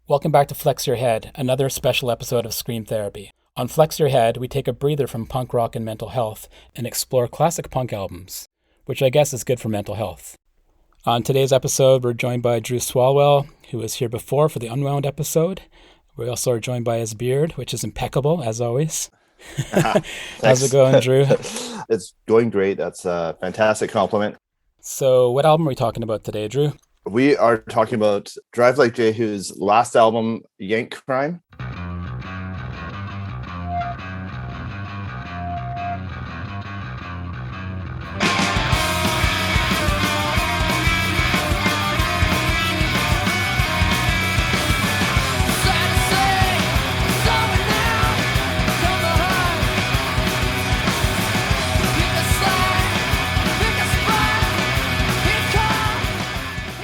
Welcome back to Flex Your Head, another special episode of Scream Therapy. On Flex Your Head, we take a breather from punk rock and mental health and explore classic punk albums, which I guess is good for mental health. On today's episode, we're joined by Drue Swalwell, who was here before for the Unwound episode. We also are joined by his beard, which is impeccable, as always. How's it going, Drew? It's going great. That's a fantastic compliment. So what album are we talking about today, Drew? We are talking about Drive Like Jehu's last album, Yank Crime.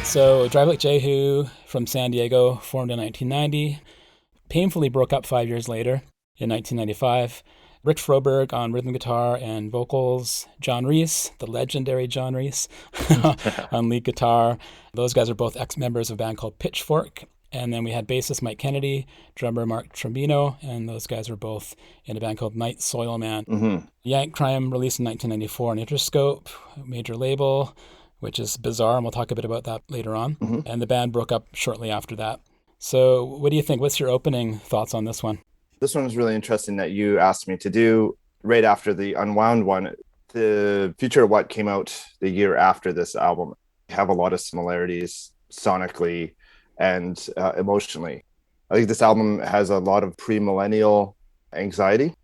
So Drive Like Jehu from San Diego, formed in 1990, painfully broke up 5 years later in 1995. Rick Froberg on rhythm guitar and vocals, John Reese, the legendary John Reese, on lead guitar. Those guys are both ex-members of a band called Pitchfork. And then we had bassist Mike Kennedy, drummer Mark Trombino, and those guys were both in a band called Night Soil Man. Mm-hmm. Yank Crime released in 1994 on Interscope, a major label, which is bizarre, and we'll talk a bit about that later on. Mm-hmm. And the band broke up shortly after that. So what do you think? What's your opening thoughts on this one? This one was really interesting that you asked me to do right after the Unwound one. The Future of What came out the year after this album. Have a lot of similarities sonically and emotionally. I think this album has a lot of pre-millennial anxiety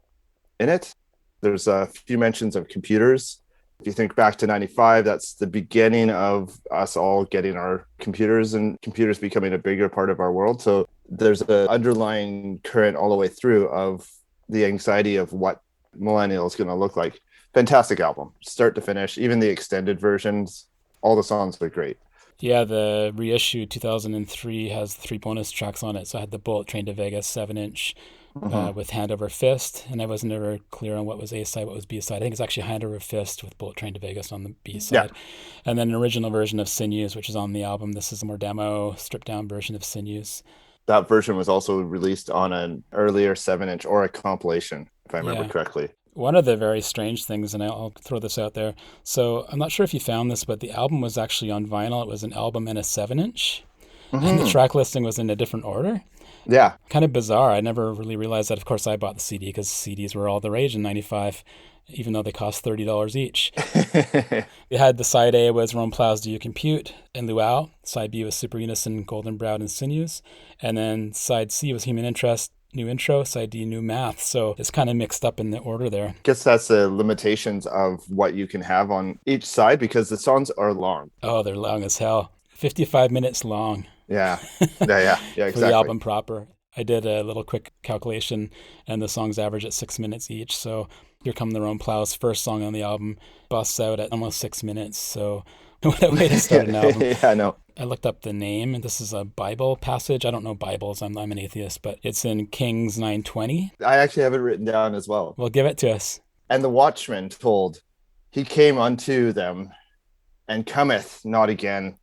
in it. There's a few mentions of computers. If you think back to 95, that's the beginning of us all getting our computers and computers becoming a bigger part of our world. So there's an underlying current all the way through of the anxiety of what millennial is going to look like. Fantastic album, start to finish. Even the extended versions, all the songs are great. Yeah, the reissue 2003 has 3 bonus tracks on it. So I had the Bullet Train to Vegas 7-inch with Hand Over Fist, and I wasn't ever clear on what was A-side, what was B-side. I think it's actually Hand Over Fist with Bullet Train to Vegas on the B-side. Yeah. And then an original version of Sinews, which is on the album. This is a more demo, stripped-down version of Sinews. That version was also released on an earlier 7-inch or a compilation, if I remember correctly. One of the very strange things, and I'll throw this out there. So I'm not sure if you found this, but the album was actually on vinyl. It was an album and a 7-inch, and the track listing was in a different order. Yeah. Kind of bizarre. I never really realized that. Of course, I bought the CD because CDs were all the rage in 95, even though they cost $30 each. They had the side A was Rome Plows Do You Compute and Luau. Side B was Super Unison, Golden Browed, and Sinews. And then side C was Human Interest, New Intro, side D, New Math. So it's kind of mixed up in the order there. I guess that's the limitations of what you can have on each side because the songs are long. Oh, they're long as hell. 55 minutes long. Yeah, exactly. For the album proper. I did a little quick calculation, and the songs average at 6 minutes each. So Here Come the Rome Plows, first song on the album, busts out at almost 6 minutes. So what a way to start an album. Yeah, I know. I looked up the name, and this is a Bible passage. I don't know Bibles. I'm an atheist, but it's in Kings 9:20. I actually have it written down as well. Well, give it to us. And the watchman told, he came unto them and cometh not again.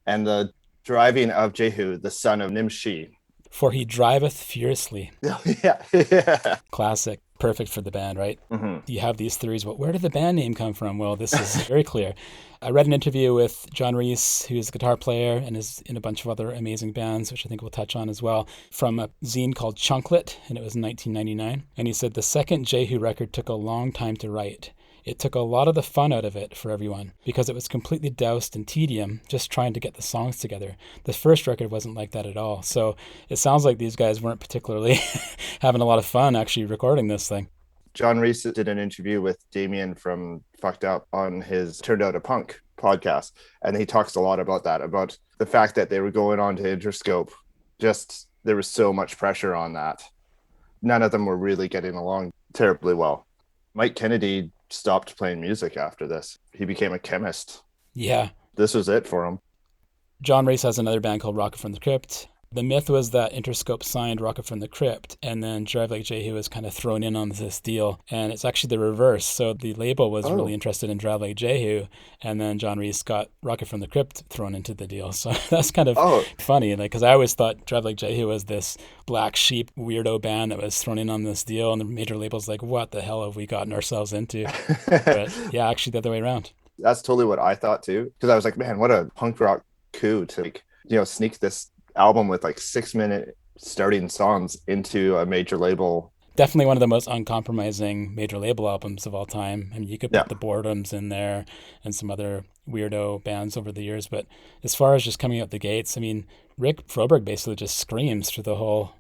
And the driving of Jehu, the son of Nimshi. For he driveth furiously. Yeah. Classic. Perfect for the band, right? Mm-hmm. You have these theories. Well, where did the band name come from? Well, this is very clear. I read an interview with John Reese, who's a guitar player and is in a bunch of other amazing bands, which I think we'll touch on as well, from a zine called Chunklet, and it was in 1999. And he said the second Jehu record took a long time to write. It took a lot of the fun out of it for everyone because it was completely doused in tedium just trying to get the songs together. The first record wasn't like that at all. So it sounds like these guys weren't particularly having a lot of fun actually recording this thing. John Reese did an interview with Damien from Fucked Up on his Turned Out a Punk podcast. And he talks a lot about that, about the fact that they were going on to Interscope. Just there was so much pressure on that. None of them were really getting along terribly well. Mike Kennedy stopped playing music after this. He became a chemist. Yeah. This was it for him. John Reese has another band called Rocket from the Crypt. The myth was that Interscope signed Rocket from the Crypt, and then Drive Like Jehu was kind of thrown in on this deal. And it's actually the reverse. So the label was really Oh, interested in Drive Like Jehu, and then John Reese got Rocket from the Crypt thrown into the deal. So that's kind of oh, funny, like, because I always thought Drive Like Jehu was this black sheep weirdo band that was thrown in on this deal, and the major label's like, what the hell have we gotten ourselves into? But yeah, actually the other way around. that's totally what I thought too. Because I was like, man, what a punk rock coup to like, sneak this album with like 6 minute starting songs into a major label. Definitely one of the most uncompromising major label albums of all time. I mean, you could Yeah. put the Boredoms in there and some other weirdo bands over the years, but as far as just coming out the gates, I mean, Rick Froberg basically just screams through the whole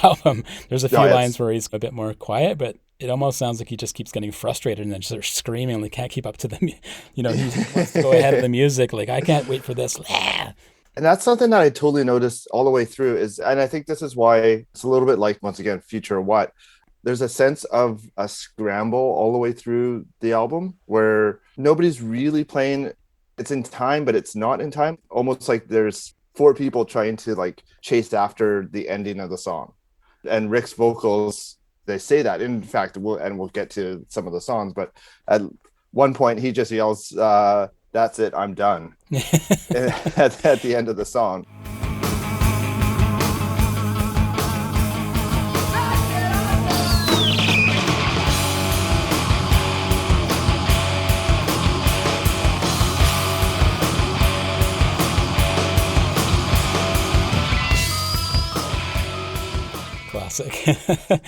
album. There's a few No, lines it's where he's a bit more quiet, but it almost sounds like he just keeps getting frustrated and then just starts screaming and he can't keep up to he wants to go ahead of the music. Like, I can't wait for this. and that's something that I totally noticed all the way through is, and I think this is why it's a little bit like, once again, Future What. There's a sense of a scramble all the way through the album where nobody's really playing. It's in time, but it's not in time. Almost like there's four people trying to like chase after the ending of the song. And Rick's vocals, they say that. In fact, we'll get to some of the songs, but at one point he just yells, "That's it, I'm done," at the end of the song. Classic.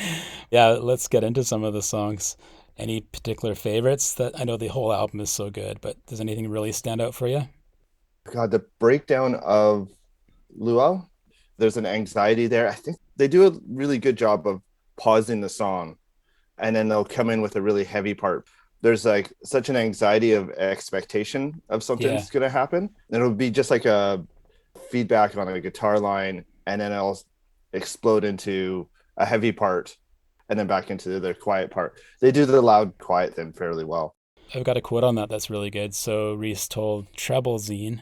Yeah, let's get into some of the songs. Any particular favorites? That I know the whole album is so good, but does anything really stand out for you? God, the breakdown of Luau, there's an anxiety there. I think they do a really good job of pausing the song and then they'll come in with a really heavy part. There's like such an anxiety of expectation of Yeah. something's going to happen. And it'll be just like a feedback on a guitar line and then it'll explode into a heavy part and then back into the quiet part. They do the loud quiet thing fairly well. I've got a quote on that that's really good. So Reese told Treble Zine,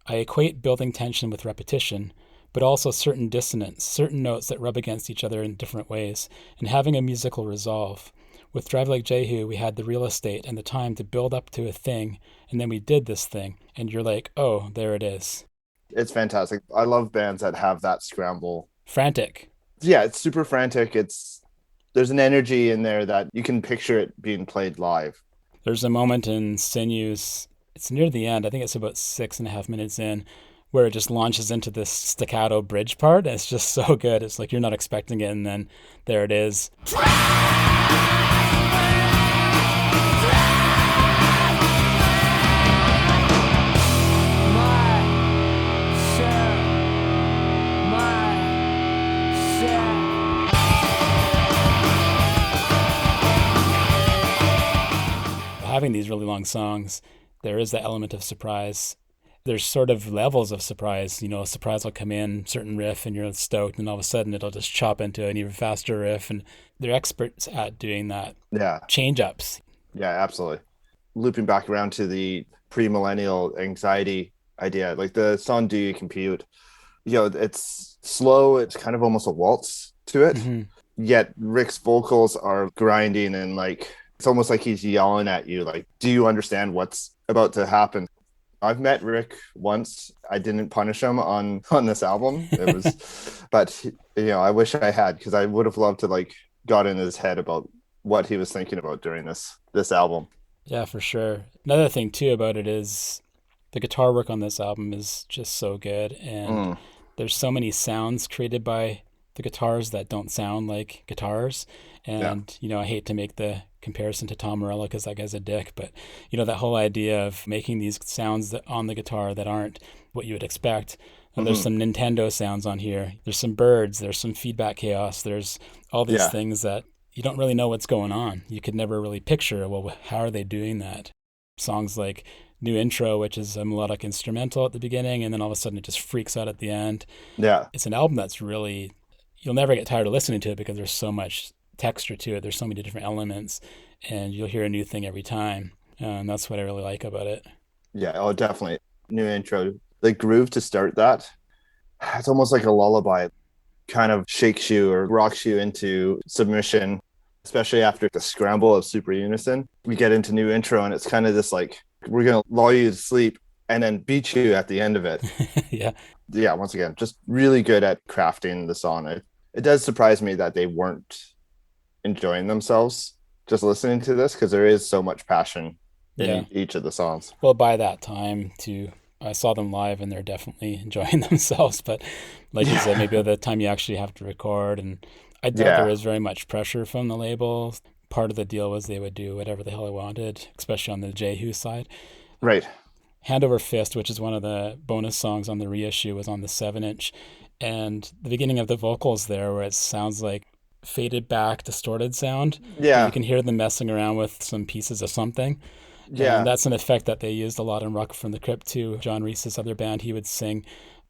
I equate building tension with repetition, but also certain dissonance, certain notes that rub against each other in different ways, and having a musical resolve. With Drive Like Jehu, we had the real estate and the time to build up to a thing, and then we did this thing, and you're like, oh, there it is. It's fantastic. I love bands that have that scramble. Frantic. Yeah, it's super frantic. There's an energy in there that you can picture it being played live. There's a moment in Sinews, it's near the end, I think it's about 6.5 minutes in, where it just launches into this staccato bridge part. And it's just so good. It's like you're not expecting it, and then there it is. Having these really long songs, there is that element of surprise. There's sort of levels of surprise. A surprise will come in, certain riff, and you're stoked, and all of a sudden it'll just chop into an even faster riff. And they're experts at doing that. Yeah, Change ups. yeah, absolutely. Looping back around to the pre-millennial anxiety idea, like the song "Do You Compute," it's slow. It's kind of almost a waltz to it. Mm-hmm. Yet Rick's vocals are grinding and like it's almost like he's yelling at you, like, "Do you understand what's about to happen?" I've met Rick once. I didn't punish him on this album. It was, but I wish I had because I would have loved to like got in his head about what he was thinking about during this album. Yeah, for sure. Another thing too about it is the guitar work on this album is just so good, and Mm, there's so many sounds created by the guitars that don't sound like guitars. yeah. And I hate to make the comparison to Tom Morello because that guy's a dick, but that whole idea of making these sounds on the guitar that aren't what you would expect. And there's Hmm. some Nintendo sounds on here. There's some birds. There's some feedback chaos. There's all these Yeah. things that you don't really know what's going on. You could never really picture, well, how are they doing that? Songs like New Intro, which is a melodic instrumental at the beginning, and then all of a sudden it just freaks out at the end. Yeah. It's an album that's really, you'll never get tired of listening to it because there's so much texture to it. There's so many different elements, and you'll hear a new thing every time. And that's what I really like about it. Yeah. Oh, definitely. New intro. The groove to start that. it's almost like a lullaby, kind of shakes you or rocks you into submission, especially after the scramble of Super Unison. We get into new intro and it's kind of this like, we're going to lull you to sleep and then beat you at the end of it. Yeah. Yeah, once again, just really good at crafting the song. It does surprise me that they weren't enjoying themselves just listening to this because there is so much passion in Yeah. each of the songs. Well, by that time, too, I saw them live and they're definitely enjoying themselves. But like you said, maybe Yeah. by the time you actually have to record, and I doubt there Yeah. was very much pressure from the label. Part of the deal was they would do whatever the hell they wanted, especially on the Jehu side. Right. Hand Over Fist, which is one of the bonus songs on the reissue, was on the 7-inch. And the beginning of the vocals there, where it sounds like faded back, distorted sound, but you Yeah. can hear them messing around with some pieces of something. And Yeah. that's an effect that they used a lot in Rock from the Crypt too. John Reese's other band, he would sing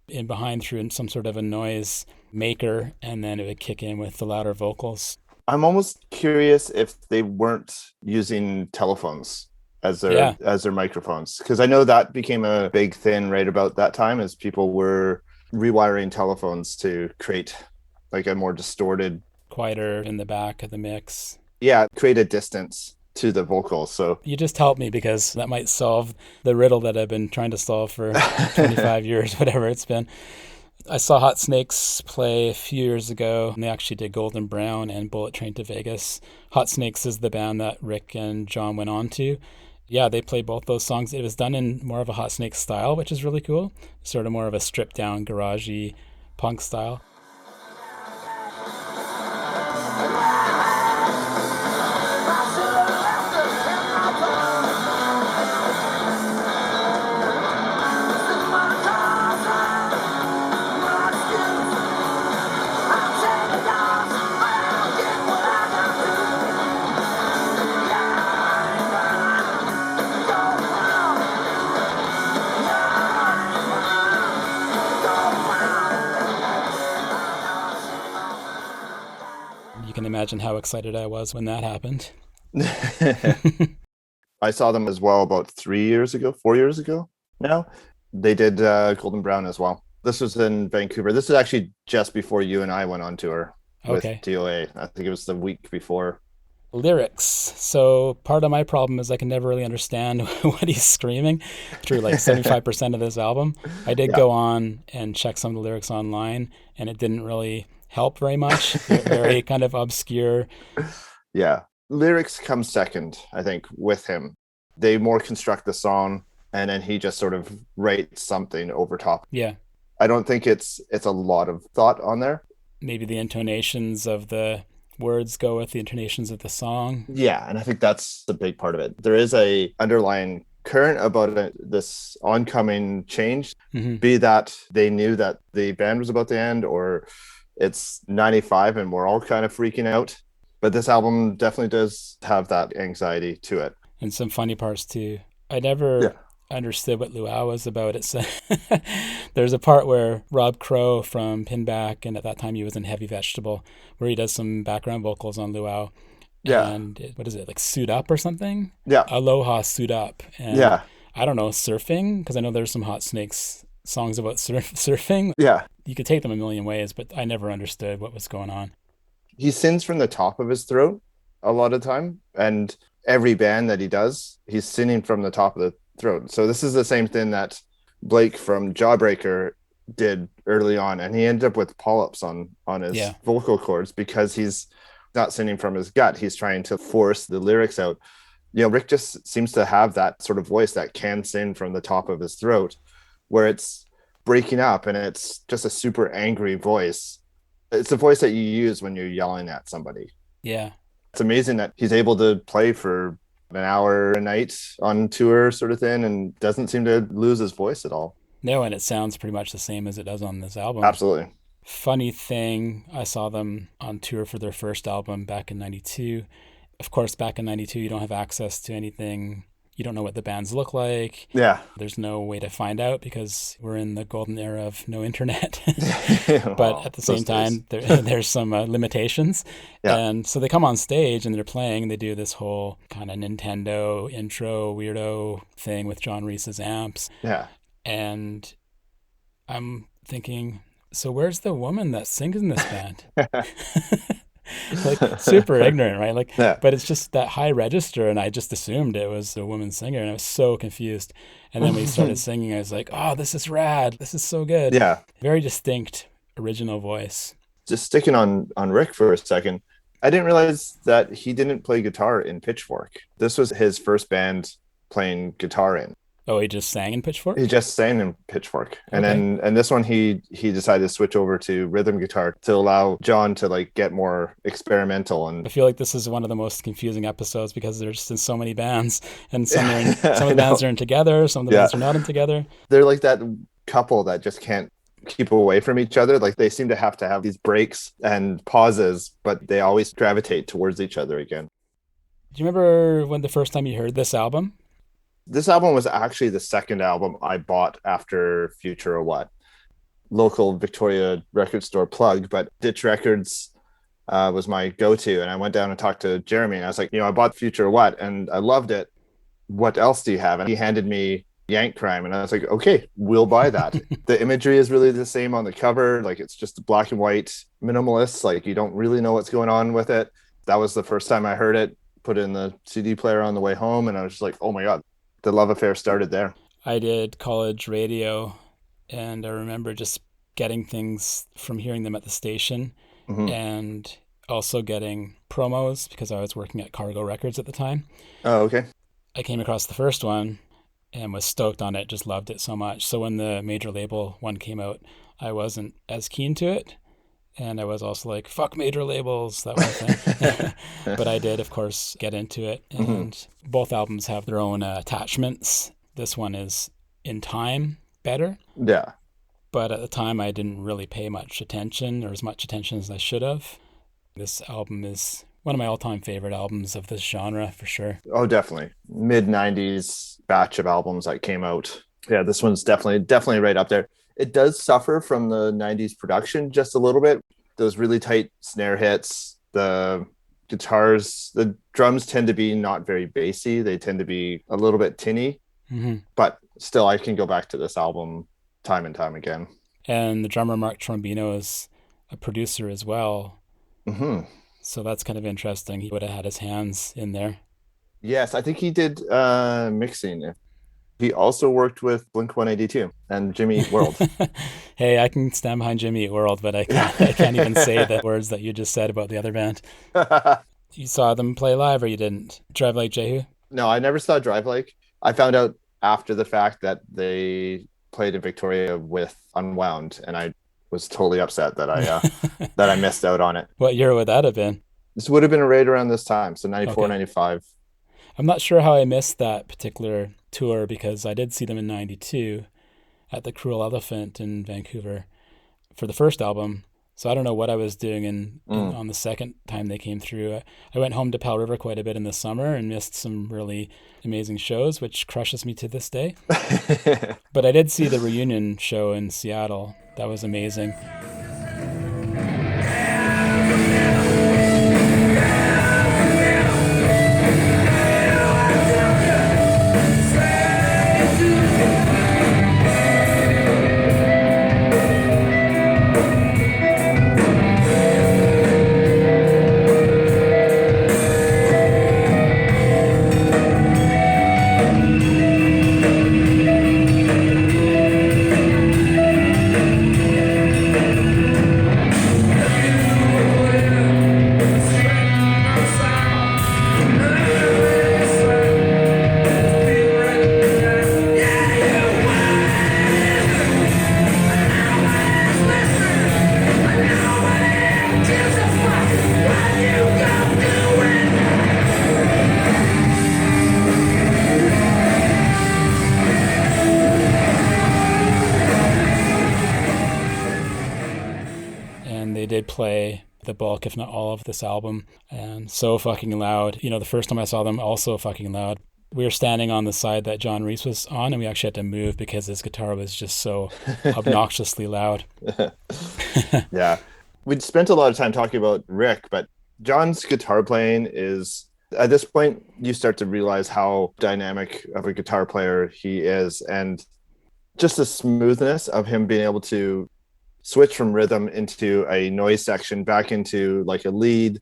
in behind through some sort of a noise maker, and then it would kick in with the louder vocals. I'm almost curious if they weren't using telephones Yeah, as their microphones because I know that became a big thing right about that time as people were rewiring telephones to create like a more distorted, quieter in the back of the mix. yeah, create a distance to the vocals. So You just helped me because that might solve the riddle that I've been trying to solve for 25 years, whatever it's been. I saw Hot Snakes play a few years ago, and they actually did Golden Brown and Bullet Train to Vegas. Hot Snakes is the band that Rick and John went on to. Yeah, they played both those songs. It was done in more of a Hot Snakes style, which is really cool. Sort of more of a stripped down, garagey punk style. You can imagine how excited I was when that happened. I saw them as well about 3 years ago, 4 years ago now. They did Golden Brown as well. This was in Vancouver. This is actually just before you and I went on tour with Okay. DOA. I think it was the week before. Lyrics. So part of my problem is I can never really understand what he's screaming through like 75% of this album. I did Yeah. go on and check some of the lyrics online, and it didn't really help very much. They're very kind of obscure. Yeah. Lyrics come second, I think, with him. They more construct the song and then he just sort of writes something over top. Yeah. I don't think it's a lot of thought on there. Maybe the intonations of the words go with the intonations of the song. Yeah, and I think that's the big part of it. There is a underlying current about this oncoming change, Hmm. be that they knew that the band was about to end or it's 95 and we're all kind of freaking out. But this album definitely does have that anxiety to it. And some funny parts too. I Yeah. never understood what Luau was about. It's there's a part where Rob Crow from Pinback, and at that time he was in Heavy Vegetable, where he does some background vocals on Luau. Yeah. And what is it, like Suit Up or something? Yeah. Aloha Suit Up. And Yeah. I don't know, surfing, because I know there's some Hot Snakes songs about surfing. Yeah. You could take them a million ways, but I never understood what was going on. He sings from the top of his throat a lot of the time. And every band that he does, he's singing from the top of the throat. So this is the same thing that Blake from Jawbreaker did early on. And he ended up with polyps on his Yeah. vocal cords because he's not singing from his gut. He's trying to force the lyrics out. You know, Rick just seems to have that sort of voice that can sing from the top of his throat, where it's breaking up and it's just a super angry voice. It's a voice that you use when you're yelling at somebody. Yeah. It's amazing that he's able to play for an hour a night on tour sort of thing and doesn't seem to lose his voice at all. No, and it sounds pretty much the same as it does on this album. Absolutely. Funny thing, I saw them on tour for their first album back in 92. Of course, back in 92, you don't have access to anything. You don't know what the bands look like. Yeah. There's no way to find out because we're in the golden era of no internet. But Oh, at the same those days. time, there's some limitations. Yeah. And so they come on stage and they're playing and they do this whole kind of Nintendo intro weirdo thing with John Reese's amps. Yeah. And I'm thinking, So where's the woman that sings in this band? Like super ignorant, right? Like, Yeah. but it's just that high register, and I just assumed it was a woman singer, and I was so confused. And then we started singing. I was like, "Oh, this is rad! This is so good! Yeah. Very distinct, original voice." Just sticking on Rick for a second. I didn't realize that he didn't play guitar in Pitchfork. This was his first band playing guitar in. Oh, he just sang in He Pitchfork. just sang in Pitchfork, and Okay. then and this one he decided to switch over to rhythm guitar to allow John to like get more experimental I and feel like this is one of the most confusing episodes because they're just in so many bands, and some of I the bands know. are in together, some of the Yeah, bands are not in together. they're like that couple that just can't keep away from each other. Like they seem to have these breaks and pauses, but they always gravitate towards each other again. Do you remember when the first time you heard this album? This album was actually the second album I bought after Future or What. Local Victoria record store plug, but Ditch Records was my go-to. And I went down and talked to Jeremy, and I was like, I bought Future or What, and I loved it. What else do you have? And he handed me Yank Crime, and I was like, okay, we'll buy that. The imagery is really the same on the cover. Like it's just black and white minimalist. Like you don't really know what's going on with it. That was the first time I heard it, put it in the CD player on the way home, and I was just like, oh my God, the love affair started there. I did college radio, and I remember just getting things from hearing them at the station, Mm-hmm. and also getting promos because I was working at Cargo Records at the time. Oh, okay. I came across the first one and was stoked on it, just loved it so much. So when the major label one came out, I wasn't as keen to it. And I was also like, fuck major labels, that one thing. But I did, of course, get into it. And both albums have their own attachments. This one is in time better. Yeah. But at the time, I didn't really pay much attention or as much attention as I should have. This album is one of my all-time favorite albums of this genre, for sure. Oh, definitely. Mid 90s batch of albums that came out. Yeah, this one's definitely right up there. It does suffer from the 90s production just a little bit. Those really tight snare hits, the guitars, the drums tend to be not very bassy. They tend to be a little bit tinny, but still I can go back to this album time and time again. And the drummer Mark Trombino is a producer as well. Mm-hmm. So that's kind of interesting. He would have had his hands in there. Yes, I think he did mixing. He also worked with Blink 182 and Jimmy Eat World. Hey, I can stand behind Jimmy Eat World, but I can't even say the words that you just said about the other band. You saw them play live or you didn't? Drive Like Jehu? No, I never saw Drive Like. I found out after the fact that they played in Victoria with Unwound, and I was totally upset that I missed out on it. What year would that have been? This would have been right around this time, so 94, Okay. 95. I'm not sure how I missed that particular tour because I did see them in 92 at the Cruel Elephant in Vancouver for the first album. So I don't know what I was doing on the second time they came through. I went home to Pell River quite a bit in the summer and missed some really amazing shows, which crushes me to this day. But I did see the reunion show in Seattle. That was amazing. They did play the bulk, if not all, of this album, and so fucking loud. You know, the first time I saw them, also fucking loud. We were standing on the side that John Reese was on, and we actually had to move because his guitar was just so obnoxiously loud. Yeah. We'd spent a lot of time talking about Rick, but John's guitar playing is, at this point, you start to realize how dynamic of a guitar player he is, and just the smoothness of him being able to switch from rhythm into a noise section back into like a lead.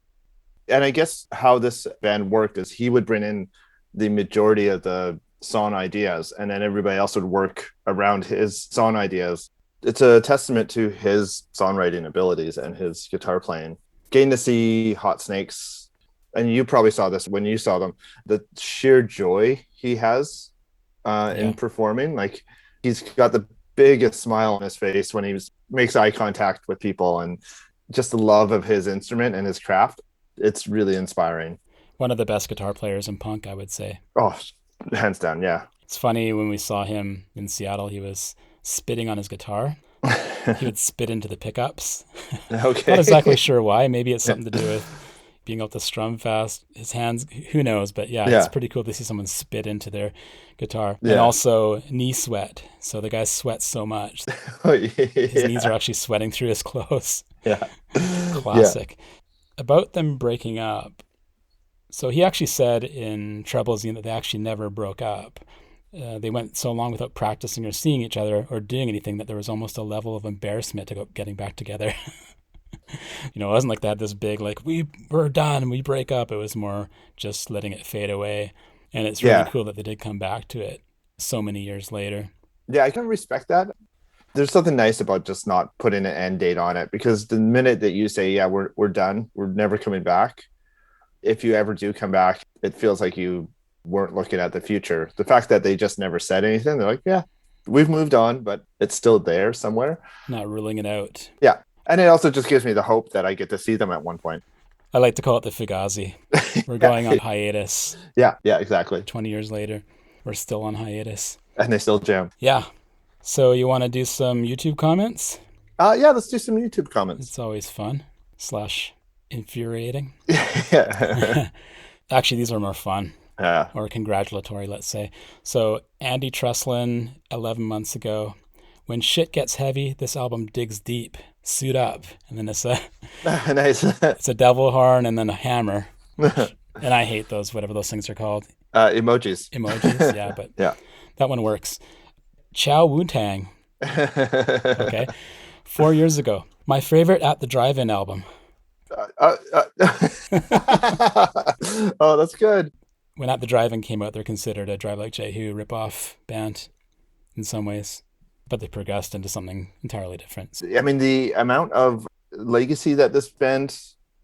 And I guess how this band worked is he would bring in the majority of the song ideas, and then everybody else would work around his song ideas. It's a testament to his songwriting abilities and his guitar playing. Getting to see Hot Snakes, and you probably saw this when you saw them, the sheer joy he has in performing. Like, he's got the biggest smile on his face when he makes eye contact with people, and just the love of his instrument and his craft. It's really inspiring. One of the best guitar players in punk, I would say. Oh, hands down, yeah. It's funny, when we saw him in Seattle, he was spitting on his guitar. He would spit into the pickups. Okay. Not exactly sure why. Maybe it's something to do with being able to strum fast. His hands, who knows? But yeah, it's pretty cool to see someone spit into their guitar. Yeah. And also knee sweat. So the guy sweats so much. His knees are actually sweating through his clothes. Yeah. Classic. Yeah. About them breaking up. So he actually said in Treble's that they actually never broke up. They went so long without practicing or seeing each other or doing anything that there was almost a level of embarrassment about getting back together. It wasn't like they had this big, like, we're done, we break up. It was more just letting it fade away. And it's really cool that they did come back to it so many years later. Yeah, I can respect that. There's something nice about just not putting an end date on it, because the minute that you say, yeah, we're done, we're never coming back, if you ever do come back, it feels like you weren't looking at the future. The fact that they just never said anything, they're like, yeah, we've moved on, but it's still there somewhere. Not ruling it out. Yeah. And it also just gives me the hope that I get to see them at one point. I like to call it the Fugazi. We're going on hiatus. Yeah, exactly. 20 years later, we're still on hiatus. And they still jam. Yeah. So you want to do some YouTube comments? Yeah, let's do some YouTube comments. It's always fun / infuriating. Yeah. Actually, these are more fun. Yeah. Or congratulatory, let's say. So Andy Tresslin, 11 months ago. When shit gets heavy, this album digs deep. Suit up. And then it's a nice. It's a devil horn and then a hammer. And I hate those, whatever those things are called. Emojis. Emojis, yeah, but yeah, that one works. Chow Wu-Tang. Okay. 4 years ago. My favorite At the Drive-In album. Oh, that's good. When At the Drive-In came out, they're considered a Drive Like Jehu ripoff band in some ways, but they progressed into something entirely different. I mean, the amount of legacy that this band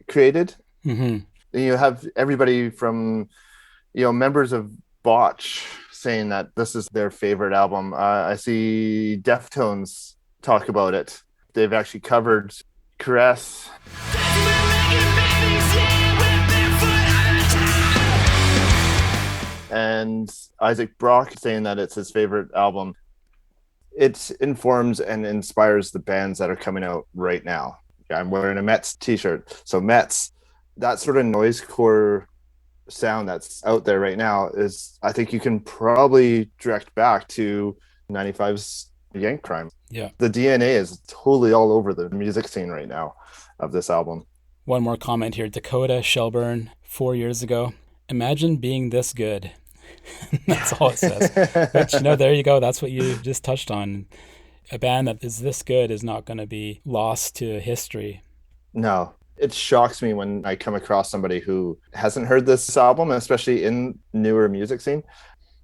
created. Mm-hmm. You have everybody from, members of Botch saying that this is their favorite album. I see Deftones talk about it. They've actually covered Caress. And Isaac Brock saying that it's his favorite album. It informs and inspires the bands that are coming out right now. I'm wearing a Mets t-shirt. So Mets, that sort of noisecore sound that's out there right now is, I think you can probably direct back to 95's Yank Crime. Yeah. The DNA is totally all over the music scene right now of this album. One more comment here. Dakota Shelburne, 4 years ago. Imagine being this good. That's all it says. But, there you go. That's what you just touched on. A band that is this good is not going to be lost to history. No. It shocks me when I come across somebody who hasn't heard this album, especially in newer music scene.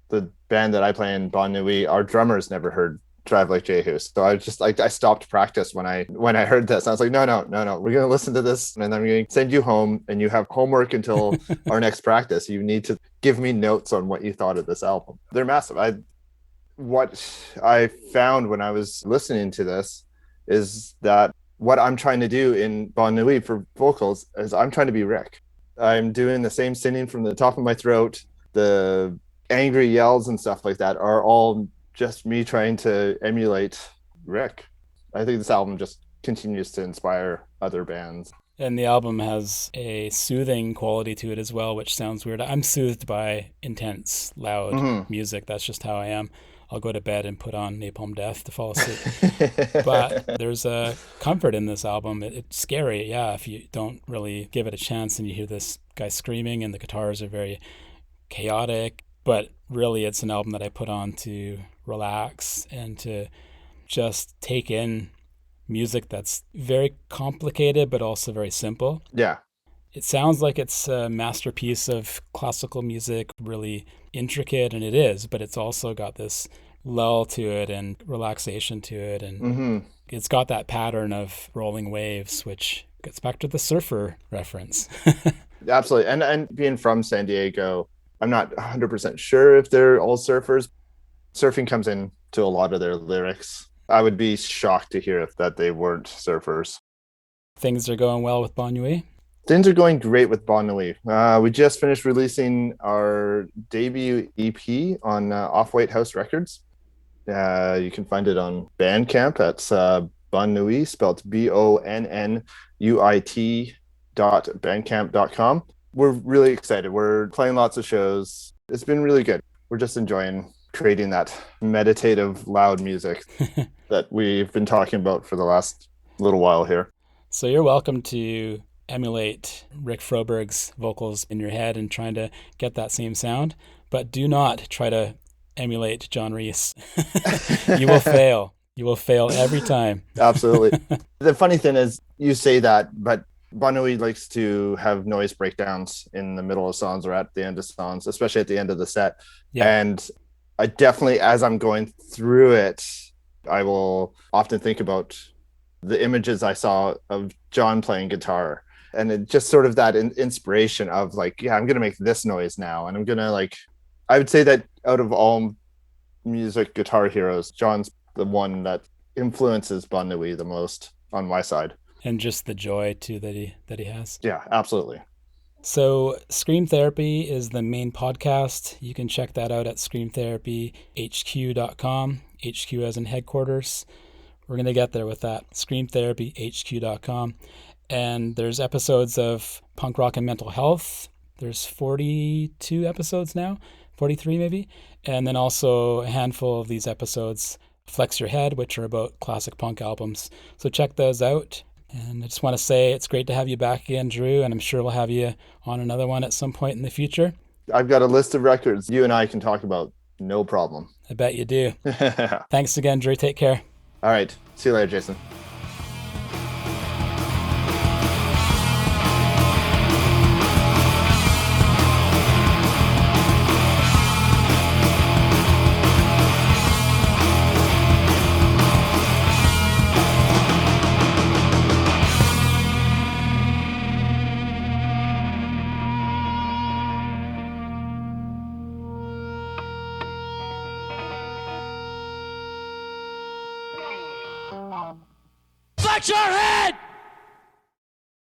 The band that I play in, Bon Nuit, our drummers never heard Drive Like Jehu. So I just I stopped practice when I heard this. I was like, no, we're gonna listen to this, and then I'm gonna send you home, and you have homework until our next practice. You need to give me notes on what you thought of this album. They're massive. What I found when I was listening to this is that what I'm trying to do in Bon Nuit for vocals is I'm trying to be Rick. I'm doing the same singing from the top of my throat. The angry yells and stuff like that are all just me trying to emulate Rick. I think this album just continues to inspire other bands. And the album has a soothing quality to it as well, which sounds weird. I'm soothed by intense, loud music. That's just how I am. I'll go to bed and put on Napalm Death to fall asleep. But there's a comfort in this album. It's scary, yeah, if you don't really give it a chance and you hear this guy screaming and the guitars are very chaotic. But really, it's an album that I put on to relax and to just take in music that's very complicated, but also very simple. Yeah. It sounds like it's a masterpiece of classical music, really intricate, and it is, but it's also got this lull to it and relaxation to it. And it's got that pattern of rolling waves, which gets back to the surfer reference. Absolutely. And being from San Diego, I'm not 100% sure if they're all surfers. Surfing comes in to a lot of their lyrics. I would be shocked to hear that they weren't surfers. Things are going well with Bon Nuit. Things are going great with Bon Nuit. We just finished releasing our debut EP on Off-White House Records. You can find it on Bandcamp. That's Bon Nuit, spelled BONNUIT.bandcamp.com. We're really excited. We're playing lots of shows. It's been really good. We're just enjoying creating that meditative, loud music that we've been talking about for the last little while here. So you're welcome to emulate Rick Froberg's vocals in your head and trying to get that same sound, but do not try to emulate John Reese. You will fail. You will fail every time. Absolutely. The funny thing is, you say that, but Bon Nuit likes to have noise breakdowns in the middle of songs or at the end of songs, especially at the end of the set. Yeah. And I definitely, as I'm going through it, I will often think about the images I saw of John playing guitar. And it just sort of that inspiration of like, yeah, I'm going to make this noise now. And I'm going to like, I would say that out of all music guitar heroes, John's the one that influences Bon Nuit the most on my side. And just the joy too that he has. Yeah, absolutely. So Scream Therapy is the main podcast. You can check that out at screamtherapyhq.com. HQ as in headquarters. We're going to get there with that. screamtherapyhq.com. And there's episodes of Punk Rock and Mental Health. There's 42 episodes now, 43 maybe. And then also a handful of these episodes, Flex Your Head, which are about classic punk albums. So check those out. And I just want to say it's great to have you back again, Drew, and I'm sure we'll have you on another one at some point in the future. I've got a list of records you and I can talk about, no problem. I bet you do. Thanks again, Drew. Take care. All right. See you later, Jason. Flex your head!